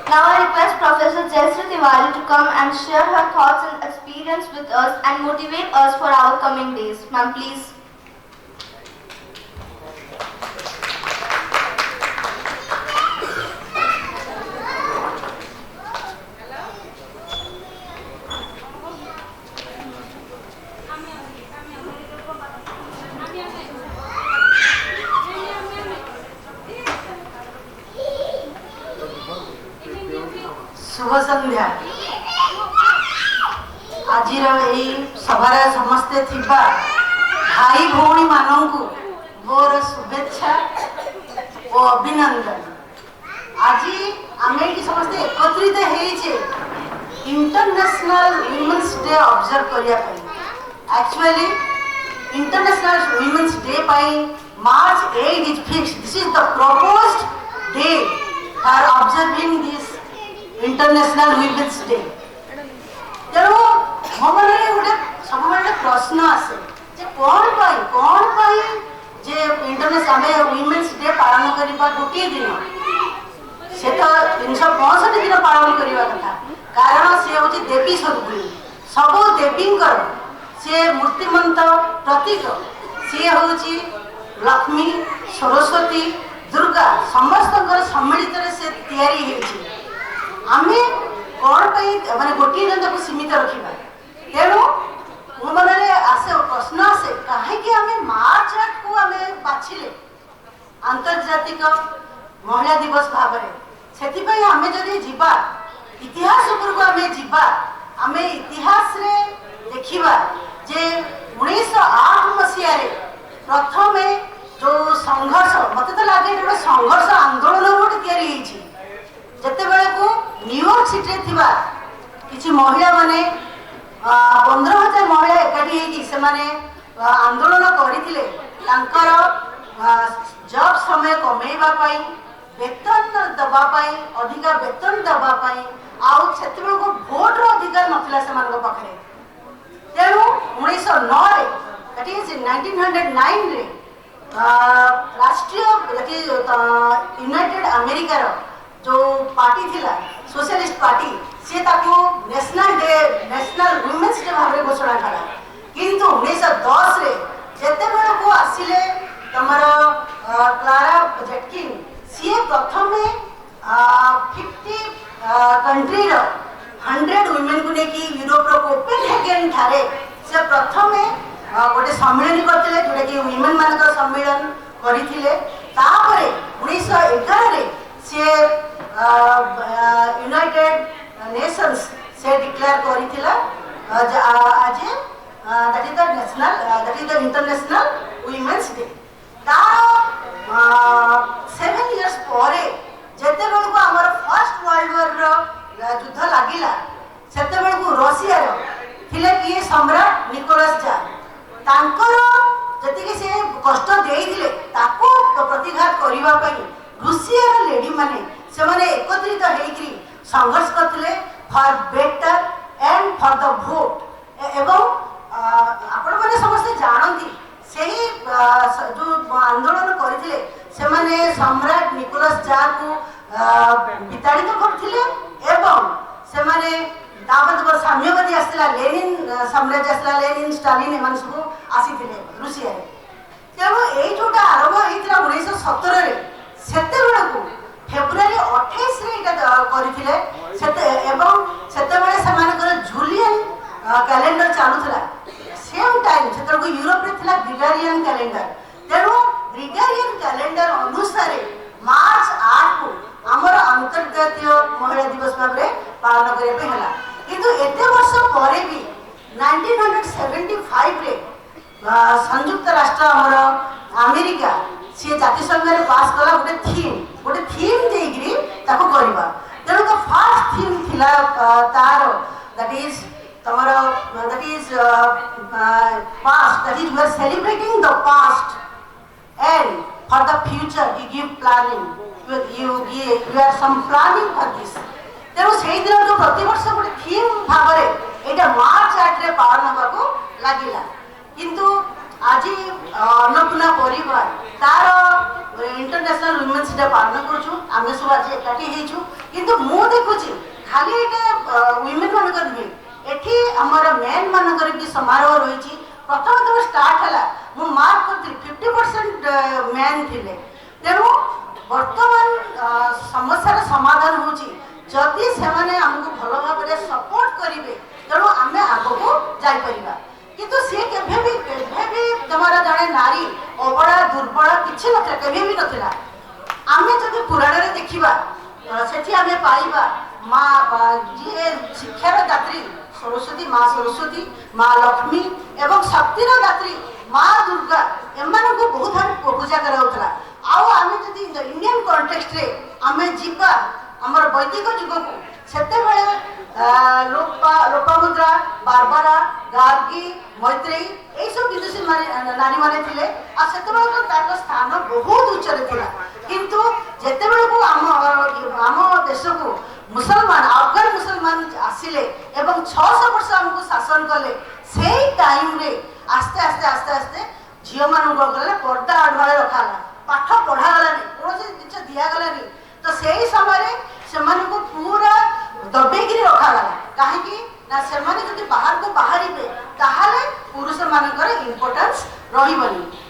Now I request Professor Jayashree Tiwari to come and share her thoughts and experience with us and motivate us for our coming days. Ma'am, please. शुभ संध्या आज सभार समस्ते थिबा भाई भौणी मानू मोर शुभेच्छा और अभिनंदन। आज आम समस्ते एकत्रित होइछे इंटरनेशनल वुमेन्स डे ऑब्जर्व करने। Actually international women's day March 8 is fixed. This is the proposed day for observing this international women's day. तेणु मो मन गोटे सब प्रश्न आसे कौन जे इंटरनेशनल आम वुमेन्स डे पालन करवा गोटे दिन से तो 365 दिन पालन करवा कथा। कारण सी हूँ देवी स्वरूपिणी सब देवी सी मूर्तिमंत प्रतीक। सी हूँ लक्ष्मी सरस्वती दुर्गा समस्त सम्मिलित से तैयारी आमे कौन माने गोटे दिन सीमित रखा। तेणु मो मन आसे प्रश्न आसे कहीं आम मार्च 8 को आम बाछिले आंतर्जातिक महिला दिवस भाव से आम जदि जीवा इतिहास उपरको आम जीवा आम इतिहास रे देखिबा जे 1908 मसीह प्रथम जो संघर्ष मत तो लगे गोटे संघर्ष आंदोलन गोटे तैयारी जितेबले को न्यूयॉर्क सिटी थिबा किछि महिला माने 15,000 महिला एकाठी से आंदोलन करथिले तांकर जॉब समय कमेइबा पई वेतन दबा पई अधिका वेतन दबा पई आउ सेतेबले को वोट रो अधिकार नथिला से मानक पाखरे। तेणु 1909 रे दैट इज 1909 रे राष्ट्रीय यूनाइटेड अमेरिका रो जो पार्टी थिला सोशलिस्ट पार्टी सी national day national women's day भाव घोषणा कला। किंतु 1910 रे जेतेबेले को आसिले तमर क्लारा जेटकिन सी प्रथम 50 कंट्री रो 100 वुमेन को लेकी यूरोप रो कोपेनहेगन ठारे से प्रथम गोटे सम्मेलन करथिले जोटा कि वुमेन मानक सम्मेलन करिथिले। तापरे 1911 रे से यूनाइटेड नेशंस से डिक्लेयर करिथिला आज that is the national that is the international women's day. तार 7 इयर्स परे जेते बेल को हमर फर्स्ट वर्ल्ड वॉर रो युद्ध लागिला सेते बेल को रशिया रो थिले कि सम्राट निकोलस जार तांकर जति कि से कष्ट देइथिले ताको प्रतिघात करिवा पई रूसिया लेडी माने से माने एकत्रित होइकरी संघर्ष करथिले for better and for the vote. एवं आपण माने समस्त जानती सेही जो आंदोलन करथिले से माने सम्राट निकोलस जार को विताड़ित करथिले एवं से माने ताबत साम्यवादी आसला लेनिन साम्राज्य आसला लेनिन स्टालिन एमान सब आसीथिले रूसिया रे। तेणु एई जोटा आरंभ होइतला 1917 रे सेते बेला को फेब्रुआरी 28 रे इटा करिथिले सेते एवं सेते बेले समानकर जूलियन कैलेंडर चालुथला सेम टाइम सेते को यूरोप रे थिला ग्रेगोरियन कैलेंडर। तेणु ग्रेगोरियन कैलेंडर अनुसार मार्च 8 को हमर अंतर्जातीय महिला दिवस भाव पालन करे हला। किंतु एते वर्ष परे भी 1975 रे संयुक्त राष्ट्र हमर अमेरिका सी जातिसंघ रे पास कला गोटे थीम देइग्री ताको करबा। तेणु तो फर्स्ट थीम थिला तार दैट इज तमर that is past that is we are celebrating the past and for the future you give planning you are some planning for this. तेणु से दिन जो प्रति वर्ष गोटे थीम भाव एटा मार्च 8 रे पालन होगा लगिला। किंतु आज अन्नपूर्णा परिवार तार इंटरनेशनल वुमेन्स डे पालन करूँ आम सब आज एकाठी होइछु किंतु मु देखुची खाली एटा वुमेन मानकर नुहे एठी हमर मेन मानकर भी समारोह रही प्रथम जो स्टार्ट है मु मार्क करती 50% मेन थिले तेणु वर्तमान समस्यार समाधान होची जदि से आमको भल भाव सपोर्ट करेंगे तेणु आम आगको जापरिया किंतु सी केभी तुम्हारा जड़े नारी अबड़ा दुर्बल किसी ना आम जब पुराण में देखा से आम पाइबा माँ जी शिक्षार दात्री सरस्वती माँ लक्ष्मी एवं शक्तिर दात्री माँ दुर्गा एम बहुत भाव पूजा कराला आम जब इंडियन कॉन्टेक्स्ट रे आम जीवा आमर वैदिक जुग को सेते लोपामुद्रा बारबारा गार्गी मैत्रेयी यही सब विदुषी नारी माने थिले आ सेते स्थान बहुत उच्चरे थिला किंतु जेते को आम देश को मुसलमान अफगान मुसलमान आसिले एवं 600 वर्ष हमको शासन कले से टाइम रे आस्ते आस्ते आस्ते आस्ते झील मान पर्दा आढ़ुआ रखाला पाठ पढ़ागलानी कौन जिन दिगलानी तो से समय से पूरा दबेक रखागला कहीं से बाहर को बाहर ताहले पुरुष मानकर इम्पोर्टेंस रही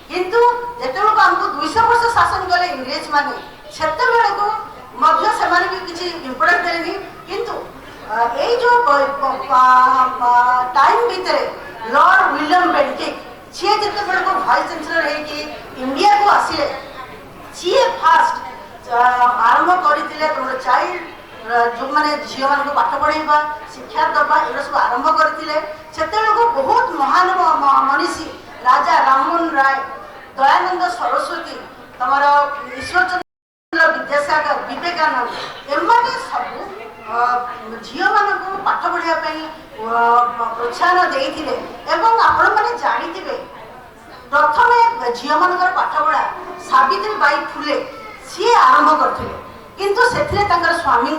किंतु जिते आमको 200 वर्ष शासन कले इंग्रेज माने सेते से भी किसी इम्पोर्टेंस देनी किंतु यही जो टाइम भितर लॉर्ड विलियम बेंटिक सी जिते वाइस चांसलर इंडिया को आसिले सी फास्ट आरंभ करते तुम चाइल्ड जो मैंने झील मान पाठ पढ़ेबा शिक्षा दबा ये सब आरंभ करते से बहुत महान मनीषी राजा राममोहन राय दयानंद सरस्वती तुम ईश्वरचंद्र विद्यासागर विवेकानंद एम सब झील मान पाठ पढ़ाई प्रोत्साहन देते आपण मैंने जानते प्रथम झील मान पाठ पढ़ा सावित्री बाई फुले सी आरंभ करते किंतु से स्वामी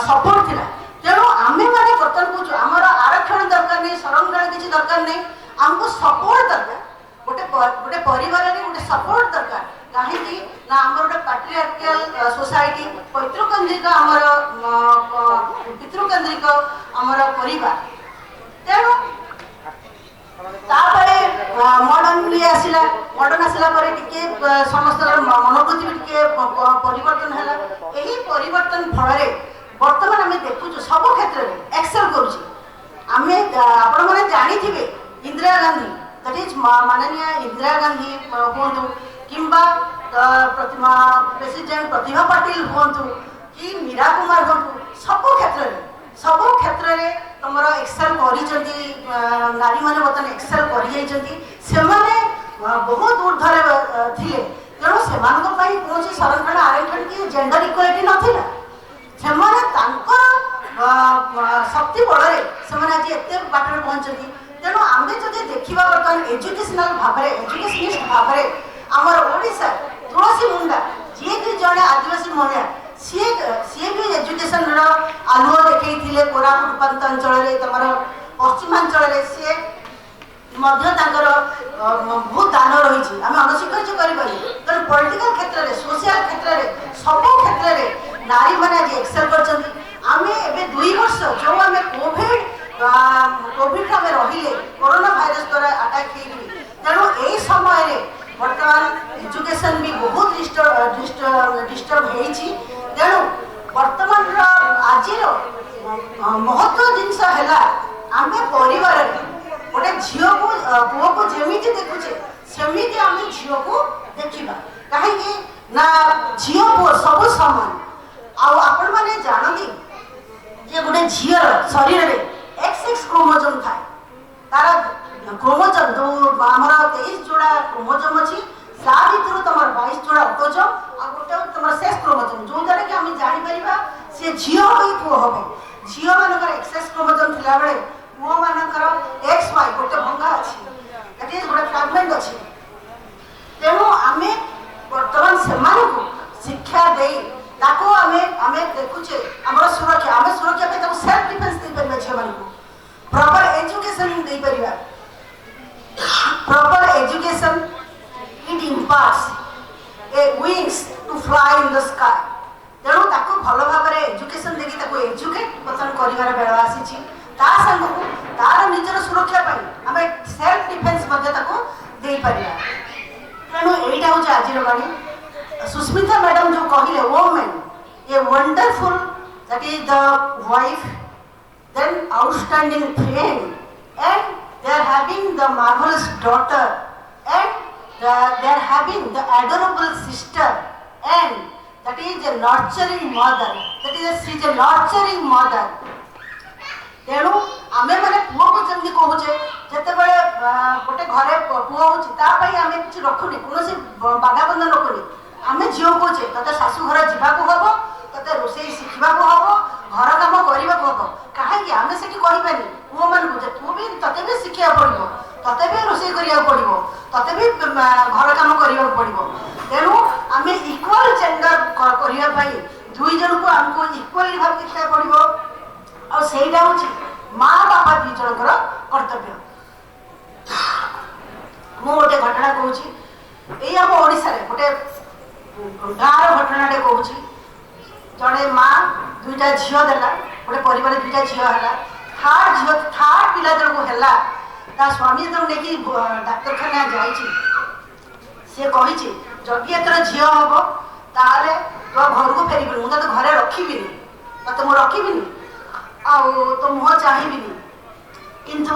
सपोर्ट थिला तेणु आमे माने बर्तन पूछू आमर आरक्षण दरकार नहीं संरक्षण किसी दरकार नहीं आमको सपोर्ट दरकार गोटे परिवार में गोटे सपोर्ट दरकार कहीं ना आम गोटे पैट्रियार्कियल सोसाइटी पैतृकेन्द्रिक आमर पितृकेन्द्रिक आमर परिवार तेणु मॉडर्न ये आसला मॉडर्न आसला समस्त मनोवृत्ति भी टिके परिवर्तन है यही परिवर्तन फल बर्तमान आम देखु सब क्षेत्र में एक्सेल कर जानी इंदिरा गांधी दैट इज माननीय इंदिरा गांधी हूँ कि प्रेसिडेंट प्रतिभा पाटिल हूँ कि मीरा कुमार हूँ सब क्षेत्र में तुम एक्सेल कर नारी मैंने बर्तमान एक्सेल कर बहुत ऊर्धरे थे तेणु से कौन संरक्षण आरक्षण की जेंडर इक्वालिटी नाला शक्ति बल से आज एत बाटर पहुँचती तेणु आम जब देखा बर्तमान एजुकेशनल भाव एजुकेशनिस्ट भाव आमर ओडिशा तुलसी मुंडा जी कि जड़े आदिवासी महिला सी भी एजुकेशन आलुओ देखते कोरापुट उपात अंचल तुम पश्चिमांचल सी बहुत दान रही आम अनस्वीकार करें तेणु पॉलिटिकल क्षेत्र में सोशल क्षेत्र में सब क्षेत्र में नारी मैंने आज एक्सेल कर 2 वर्ष जो आम कोविड आम रही कोरोना भाइरस द्वारा अटैक तेणु यही समय बर्तमान एजुकेशन भी बहुत डिस्टर्ब तेणु बर्तमान आज महत्व जिनस है आम परिवार गोटे झील को पुओ को जमी देखुचे सेमती आम झील को देखा कहीं ना झील पुओ सब सामान आपण मैंने जानती जे गोटे झील शरीर में XX क्रोमोजोम थाए तार क्रोमोजोम जो आमर 23 जोड़ा क्रोमोजोम अच्छी ता भर तुम 22 जोड़ा ऑटोजोम आ गोटे तुम शेष क्रोमोजोम जो द्वारा कि आम जापर सी झील हो पुओ हम झील मान XX क्रोमोजोम थिला बेले पुओ मानकर XY गोटे भंगा अच्छी गोटे फ्रागमेंट अच्छी तेणु आम बर्तमान से शिक्षा दे देखुचे आम सुरक्षा आम सुरक्षा सेल्फ डिफेन्स दे पार झील मान प्रॉपर एजुकेशन दे पार proper education it imparts a education देखि ताको एजुकेट बर्तन करिवार बेला आसीछि ता संगको तार निजर सुरक्षा पाई आमे सेल्फ डिफेंस मध्ये ताको देई परिया तेणु एटा हो आज बाणी सुस्मिता मैडम जो कहले women a wonderful that is the wife then outstanding friend and they are having the marvelous daughter and they are having the adorable sister and that is a nurturing mother she is a nurturing mother तेणु आमे माने पुओ को जंदी कहूचे जते बेले गोटे घरे पुओ होची ता पई आमे किछ रखुनी कोनोसी बाधा बंधन रखुनी आमे जियो कोचे तते सासु घर जिबा को हबो तते रोसेई शिखिबा को हबो घर काम करबा को हबो काहे आमे सेठी कहि पानी पुओ मान को जे तू भी तते भी शिखिया पड़िबो तते भी रोसेई करिया पड़िबो तते भी घर काम करिया पड़िबो तेणु आमे इक्वल जेंडर करिया पई दुई जन को हमको इक्वली भाव देखिया पड़िबो और सेटा होची माँ बापा दुई जनकर कर्तव्य मु गोटे घटना कहूँ ये आम ओडिशा रे गोटे गाँव घटनाटे कहूँ जड़े माँ दुईटा झील देला गोटे परिवार दुईटा झील है थर्ड पिला जो है स्वामी जो नहीं डाक्तरखाना सी कही जदि एथर झील हम ताले तो घर को फेरबी मुझे घरे रखी मत मुझे रखी तो मुह चाहिए किंतु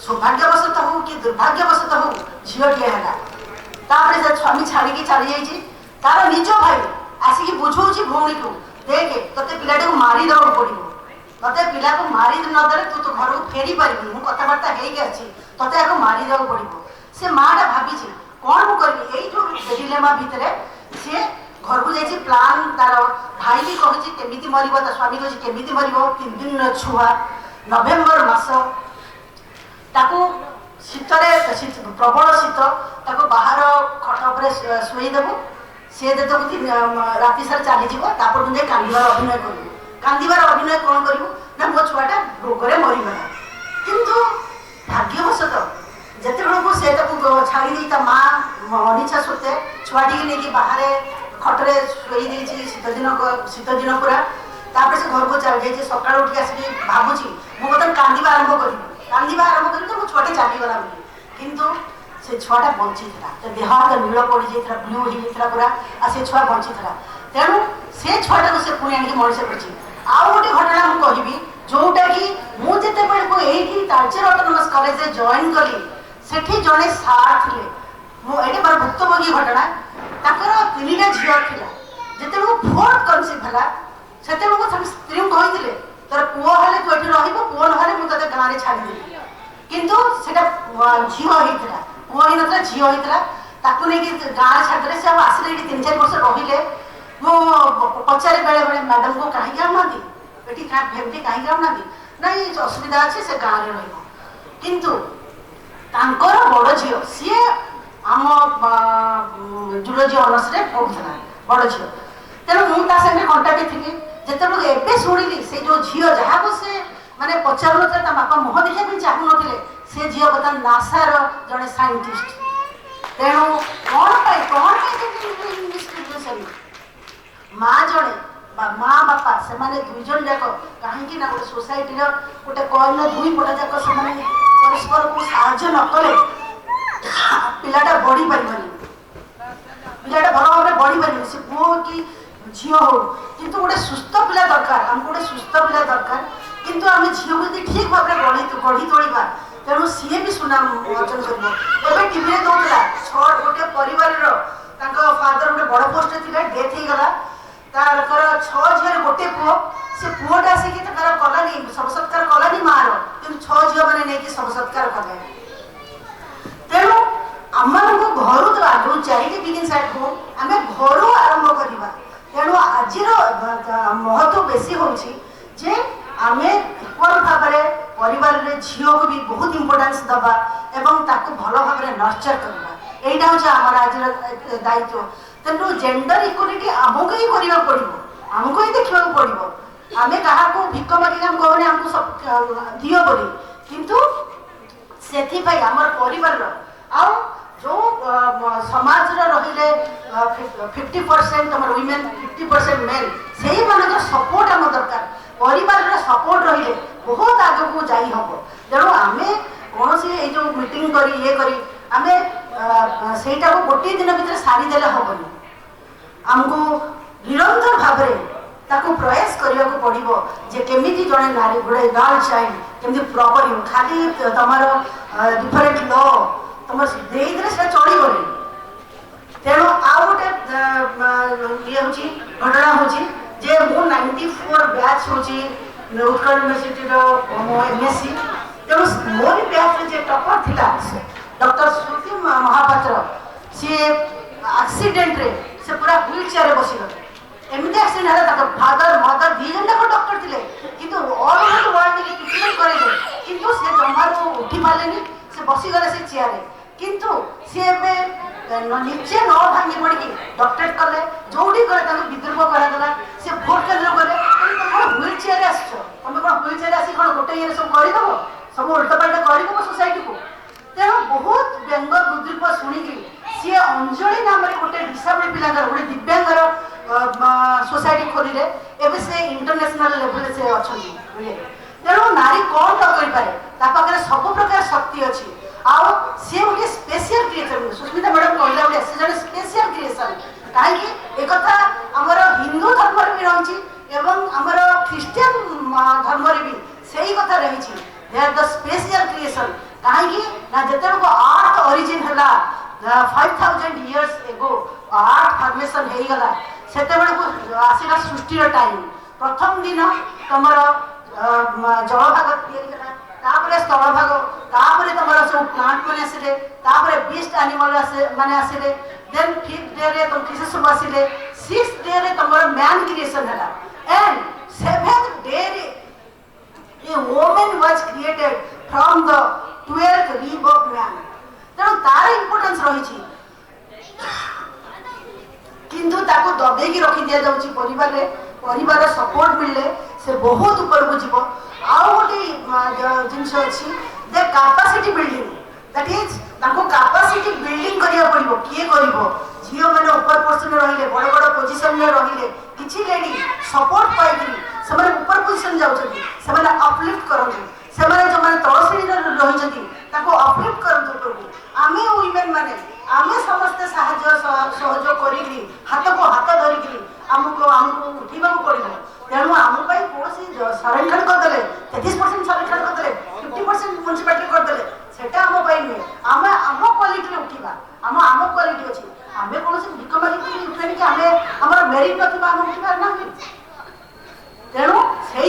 सौभाग्यवशत हो कि दुर्भाग्यवशत हो झीलटे है से स्वामी छाड़ी चली जाइए तार निज भाई आसिक बुझाऊँ भौणी को देखे ते पिला मारिद पड़ो ते पिला को मारी नदे तू तो घर को फेरी पारि मुझे कथबार्ता होते आगे मारिद पड़ो से माटा भावी कौन मुझे करी डिलेमा भितर सी घर को जाइए प्लान तार भाई भी कही केमी मर स्वामी कही केमी मर 3 दिन छुआ नवेम्बर मास शीतरे प्रबल शीत बाहर खट शुईदेबू सी जो राति सारा चलीज तापर जाए कांदार अभिनय करूँ कांदार अभिनय कौन करूँ ना मो छुआटा रोगे मरीगला किंतु भाग्यवशत जिते बेलू से छाड़ी माँ अनिच्छा सत्वे छुआटी नहीं बाहर खटरे शुई शीत दिन पूरा तापर से घर को चल जाइए सका उठी आसिक भावुची मुझे कांदा आरंभ करी तो मो छुआटे चलीगला किंतु से छुआटा बंची था देह हाथ नील पड़ जाता ब्लू हो जाता पूरा आ से छुआ बंची था तेणु से छुआटा को से पुणी आनी मनीष कर आउ गोटे घटना मुझे कहि जोटा कि मुझे ये तालचेर ऑटोनोमस कॉलेज जॉइन कली सेठी जड़े सार थे मुझे मोर भुक्तभोगी घटना ताकर 3टा झील थिला जते फोर्थ कनसिव है से स्त्री कही तोर पुओ हेले तू ये रही पुओ ना मुझे गाँव में छाड़ी किंतु से झील होता पुओ ही ना झील होता नहीं गाँव छाड़े से आसिले 3-4 वर्ष रहिले पचारे बेले बेले मैडम को कहीं आना फैमिली कहीं आना नहीं असुविधा अच्छे से गाँव में रहिंतु बड़ झी सी आम जूलोजी ऑनर्स रे पढ़ुला बड़ झी तेणु मुझे कंटाक्ट थी जिते एवं शुणिली से जो झी जहाँ को से माने पचार ना बापा मुह देखा चाहू ना से झी बर्तमान नासार जड़े साइंटिस्ट तेणु कौन माँ जड़े माँ बापा से दुई जन जाक कहीं गोटे सोसाइटी गोटे कॉइन 2 पटा जाक से परस्पर को साहाय्य न कले पिलाटा बढ़ी पारिबनी पिलाटा भल भाव में बढ़ी पारिबनी से पुओ कि झील हो किंतु गोटे सुस्थ पिला दरकार आमको गोटे सुस्थ पिला दरकार किंतु आम झील को ठीक भाव में गढ़ी तोड़ा तेणु सी भी सुनाम अर्जन कर टीवी दौला गोटे परिवार फादर गोटे बड़ पोस्ट थी डेथ हो गला तार 6 झील गोटे पुओ से पुओटा आसिक कलानी सब सत्कार कलानी मार कि 6 झील मैंने नहीं सब सत्कार कले तेणु आम घर तो आगे चैरिटी बिगिन्स एट होम आम घर आरंभ करवा तेणु आज महत्व बेसी होची जे आमे इक्वल भाव में परिवार रे झील को भी बहुत इम्पोर्टेंस दबा एवं ताको भल भाव में नर्चर करवा एटा होची आमर आज दायित्व तेणु जेंडर इक्वालिटी आमको ही करने पड़ो आमको ही देखा पड़ो आम क्या भिक मागिक कहने आमको सब दियो बोली किंतु से आमर परिवार आउ जो समाज रहिले 50% तुम वुमेन 50% मेल से सपोर्ट रहिले बहुत आगे को जाई हबो तेणु आमे कौन सी ये जो मीटिंग करी ये करी आमे सेटा को गोटे दिन भीतर सारी देले हबनी हमको निरंतर भाव ताको प्रयास करने को पड़ो जे केमिति जड़े नारी गोटे गर्ल चाइल्ड केमती प्रॉपर खाली तुम डिफरेंट लॉ तुम देदे से चलो तेणु आउ गोटे ये घटना हूँ जे मु 94 बैच हूँ उत्कल यूनिवर्सिटी मो एमएससी तेणु मोर बैच जे टॉपर थिला डॉक्टर श्रुति महापात्र सी एक्सीडेंट रे से पूरा व्हील चेयर बसीगले एमती एक्सीडेंट है फादर मदर दी जन जाक डॉक्टर थे किंतु ऑल ओवर द वर्ल्ड के ट्रीटमेंट करे किंतु से जमारू उठी पालेनी से बसीगले से चेयर किंतु सी निजे न भांगी पड़ी डॉक्टरेट कले जोड़ी गले विद्रुप कराला से भोट केन्द्र गले तुम व्हील चेयर आस तुम कौन व्हील चेयर आसी कौन गोटे ये सब करदेव सब उल्टा पाल्टा करदेव सोसाइटी को तेणु बहुत व्यंग विद्रुप शुणिकी सी अंजलि नाम गोटे डिसेबल पिलांगर गोटे दिव्यांगर सोसाइटी खोलिले एबे से इंटरनेशनल लेवल से अच्छी तेणु नारी कौन न करे सब प्रकार शक्ति अच्छी आउ सी गोटे स्पेशल क्रिएशन सुस्मिता मैडम कहला गोटे से जन स्पेशल क्रिएशन कहीं एक आमर हिंदू धर्म भी रही एवं आमर ख्रीस्टियन धर्म भी सही कथा रही they are the special creation कहीं ना जिते आर्ट ओरिजिन है 5000 years ago आर्ट फॉर्मेशन हो गला से आसला सृष्टिर टाइम प्रथम दिन तुम जल भाग या स्थल भाग तुम सब प्लांट मैंने आसिले बीस्ट एनिमल मैंने आसिले देन 5th डे रे तुम किसी सब आसिले 6th डे रे तुम मैन क्रिएशन है एंड 7th डे रे a woman was created from the 12th rib of man तेणु तार इम्पोर्टेंस रही किंतु ताको दबेकी रखी दि जाउची परिवार सपोर्ट मिलले से बहुत ऊपर को जीव आउ गोटे जिनस अच्छी दे कैपेसिटी बिल्डिंग दैट इज ताको कैपेसिटी बिल्डिंग करिया पड़िबो किए करिवो झियो माने ऊपर पोजीशन रहिले बड़ बड़ पोजीशन में रहिले किछि लेडी सपोर्ट पाइकरी से ऊपर पोजीशन जाउछथि से अपलिफ्ट करथि से जो माने तळ श्रेणी रहिछथि ताको अपलिफ्ट करथि आमे वुमेन माने आमे समस्त साहाय्य सहयोग करी हाथ को हाथ धरिकी आमको उठा पड़ो तेणु आम कौन संरक्षण करदे 33% संरक्षण करदे 50% म्यूनिसिपालिटी करदे सेटा आम नुहे आम आम क्वालिटी उठा आम क्वालिटी अच्छी आम कौन भिक मागिक उठे कि आम मेरिट ना आम उठा ना तेणु से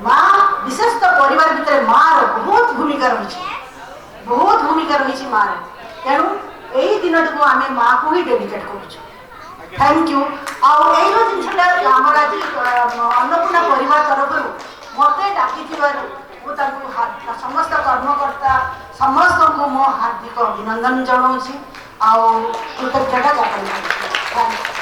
माँ विशेषतः परिवार भितर माँ बहुत भूमिका रही माँ तेणु यही दिन को आम माँ को ही डेडिकेट कर थैंक यू आई जिनसा आमर आज अन्नपूर्णा परिवार तरफ मत डाकी समस्त कर्मकर्ता समस्त को मो हार्दिक अभिनंदन जनाऊँ कृतज्ञता ज्ञापन।